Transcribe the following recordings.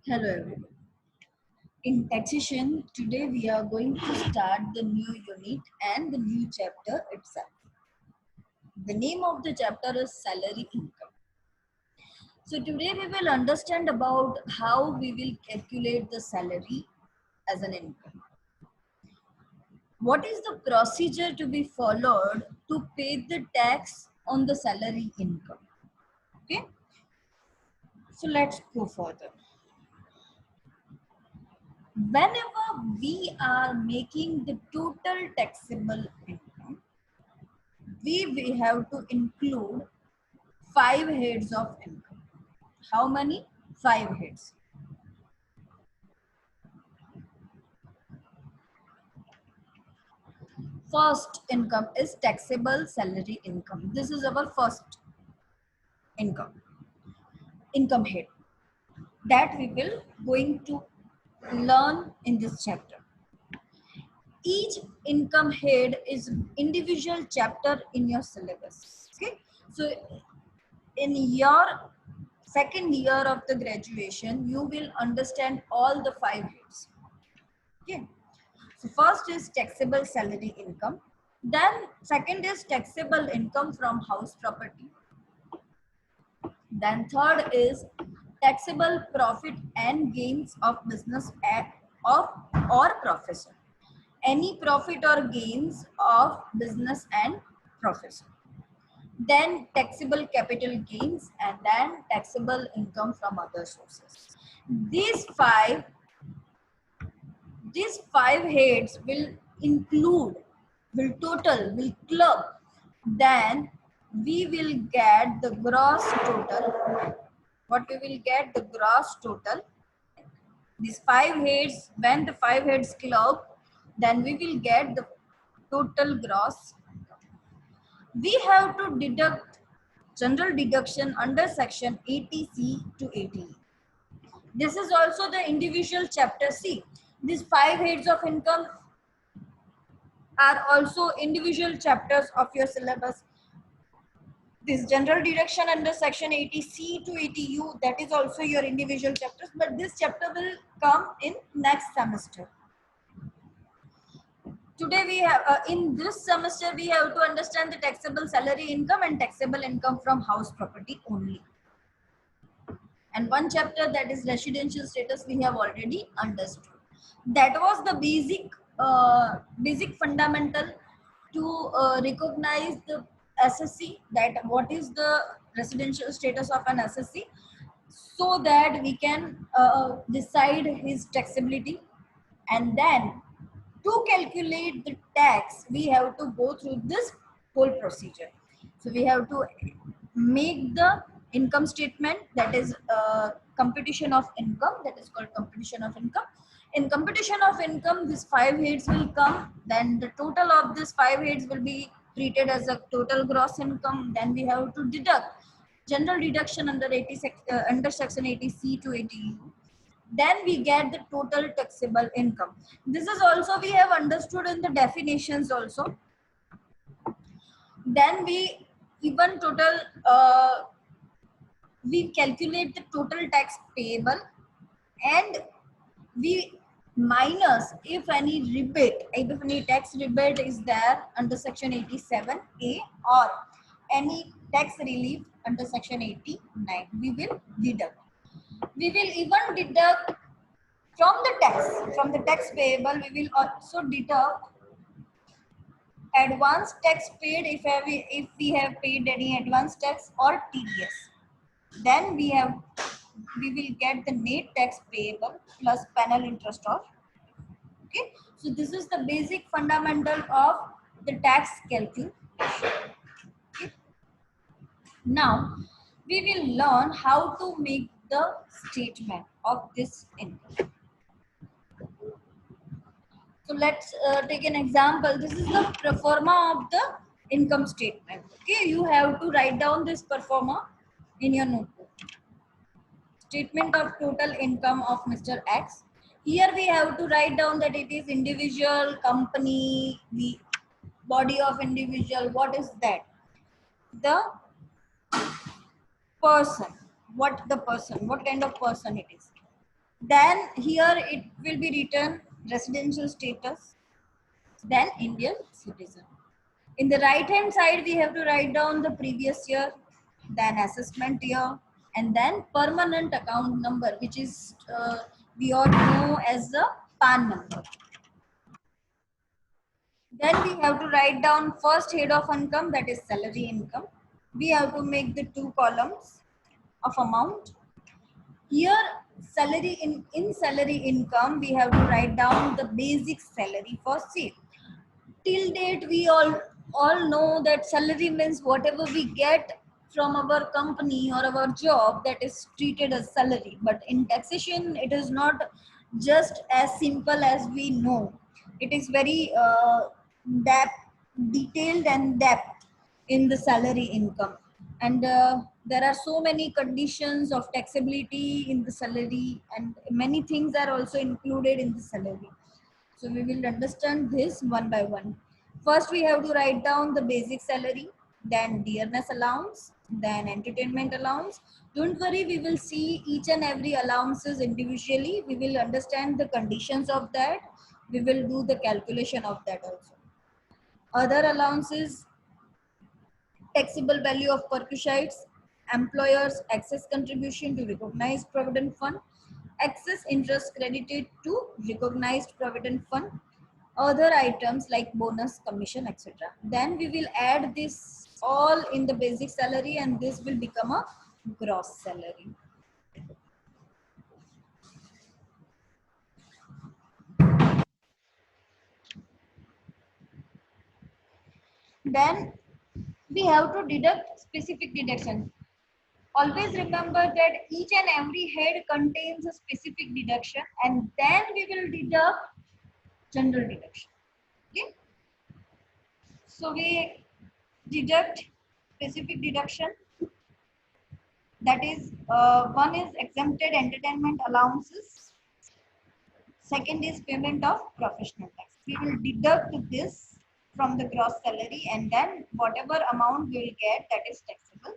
Hello everyone. In taxation, today we are going to start the new unit and the new chapter itself. The name of the chapter is salary income. So today we will understand about how we will calculate the salary as an income. What is the procedure to be followed to pay the tax on the salary income? Okay. So let's go further. Whenever we are making the total taxable income, we have to include 5 heads of income. How many? 5 heads. First income is taxable salary income. This is our first income head that we will going to learn in this chapter. Each income head is individual chapter in your syllabus. Okay, so in your second year of the graduation, you will understand all the 5 heads. Okay, so first is taxable salary income. Then second is taxable income from house property. Then third is taxable profit and gains of business of or profession. Any profit or gains of business and profession. Then taxable capital gains, and then taxable income from other sources. These five heads will include, will total, will club, then we will get the gross total. What we will get? The gross total. These 5 heads, when the 5 heads club, then we will get the total gross. We have to deduct general deduction under section 80C to 80E. This is also the individual chapter C. These 5 heads of income are also individual chapters of your syllabus. This general deduction under section 80C to 80U, that is also your individual chapters, but this chapter will come in next semester. Today we have, in this semester, we have to understand the taxable salary income and taxable income from house property only. And one chapter, that is residential status, we have already understood. That was the basic fundamental to recognize the SSC, that what is the residential status of an SSC, so that we can decide his taxability. And then to calculate the tax, we have to go through this whole procedure. So we have to make the income statement, that is computation of income, that is called computation of income. In computation of income, these 5 heads will come, then the total of these 5 heads will be treated as a total gross income. Then we have to deduct general deduction under section 80C to 80U. Then we get the total taxable income. This is also we have understood in the definitions also. Then we even total, we calculate the total tax payable, and we minus if any rebate, if any tax rebate is there under section 87A, or any tax relief under section 89, we will deduct. We will even deduct from the tax payable, we will also deduct advance tax paid if we have paid any advance tax or TDS. Then we will get the net tax payable plus penal interest of. Okay, so this is the basic fundamental of the tax calculation. Okay. Now we will learn how to make the statement of this income. So let's take an example. This is the pro forma of the income statement. Okay, you have to write down this pro forma in your notebook. Statement of total income of Mr. X. Here we have to write down that it is individual, company, the body of individual. What is that? The person. What kind of person it is? Then here it will be written residential status, then Indian citizen. In the right hand side, we have to write down the previous year, then assessment year, and then permanent account number, which is we all know as the PAN number. Then we have to write down first head of income, that is salary income. We have to make the two columns of amount. Here, salary in salary income, we have to write down the basic salary for sale. Till date we all know that salary means whatever we get from our company or our job, that is treated as salary. But in taxation it is not just as simple as we know. It is very depth, detailed and depth in the salary income. And there are so many conditions of taxability in the salary, and many things are also included in the salary. So we will understand this one by one. First, we have to write down the basic salary, then dearness allowance, then entertainment allowance. Don't worry, we will see each and every allowances individually. We will understand the conditions of that. We will do the calculation of that also. Other allowances, taxable value of perquisites, employers' excess contribution to recognized provident fund, excess interest credited to recognized provident fund, other items like bonus, commission, etc. Then we will add this all in the basic salary, and this will become a gross salary. Then we have to deduct specific deduction. Always remember that each and every head contains a specific deduction, and then we will deduct general deduction. Okay. So we deduct specific deduction, that is one is exempted entertainment allowances, second is payment of professional tax. We will deduct this from the gross salary, and then whatever amount we will get, that is taxable.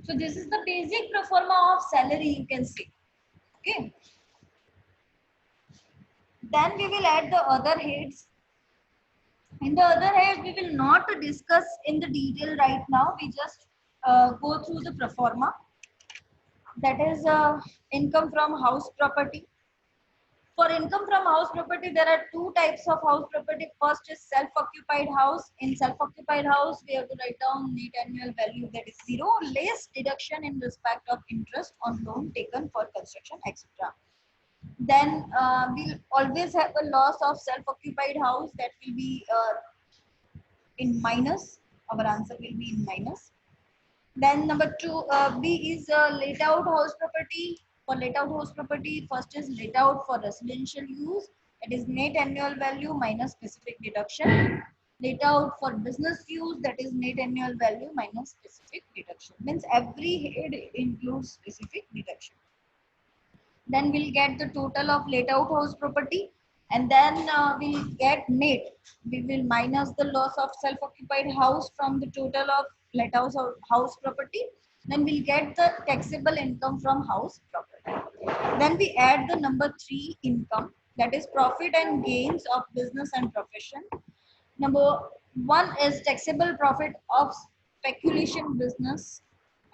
So this is the basic pro forma of salary, you can see. Okay. Then we will add the other heads. In the other heads, we will not discuss in the detail right now. We just go through the pro forma. That is income from house property. For income from house property, there are two types of house property. First is self-occupied house. In self-occupied house, we have to write down net annual value, that is zero, less deduction in respect of interest on loan taken for construction, etc. Then we'll always have a loss of self-occupied house, that will be in minus. Our answer will be in minus. Then number two, B is laid out house property. For laid out house property, first is laid out for residential use. It is net annual value minus specific deduction. Laid out for business use, that is net annual value minus specific deduction. Means every head includes specific deduction. Then we'll get the total of laid out house property, and then we'll get net. We will minus the loss of self-occupied house from the total of let house property. Then we'll get the taxable income from house property. Then we add the number 3 income, that is profit and gains of business and profession. Number 1 is taxable profit of speculation business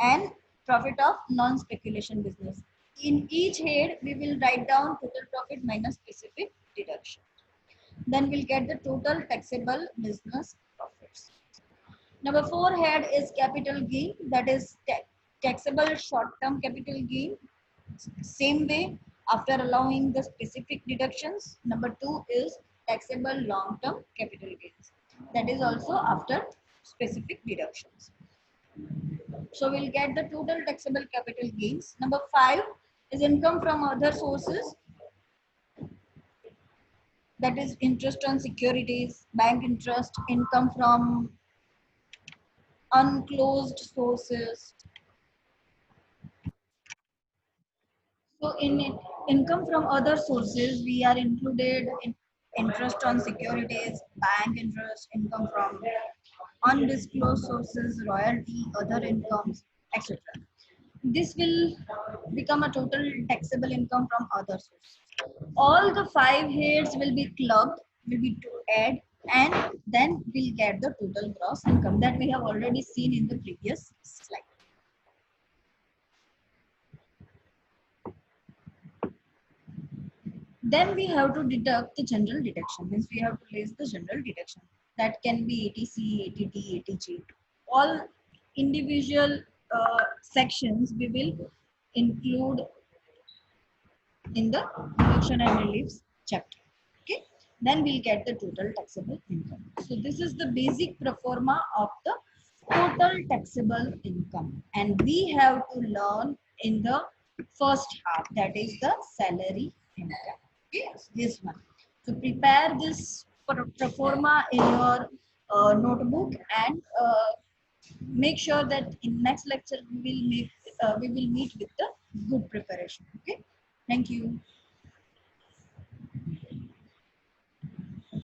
and profit of non-speculation business. In each head, we will write down total profit minus specific deduction. Then we'll get the total taxable business profits. Number 4 head is capital gain, that is taxable short-term capital gain. Same way, after allowing the specific deductions. Number 2 is taxable long-term capital gains. That is also after specific deductions. So we'll get the total taxable capital gains. Number 5 is income from other sources. That is interest on securities, bank interest, income from unclosed sources. So in income from other sources, we are included in interest on securities, bank interest, income from undisclosed sources, royalty, other incomes, etc. this will become a total taxable income from other source. All the 5 heads will be clubbed, will be to add, and then we'll get the total gross income that we have already seen in the previous slide. Then we have to deduct the general deduction, means we have to list the general deduction. That can be ATC, ATT, ATG. All individual sections we will include in the deduction and reliefs chapter. Okay, then we'll get the total taxable income. So this is the basic pro forma of the total taxable income, and we have to learn in the first half, that is the salary income. Yes, this one. So prepare this pro forma in your notebook, and make sure that in next lecture we will meet with the good preparation. Okay, thank you.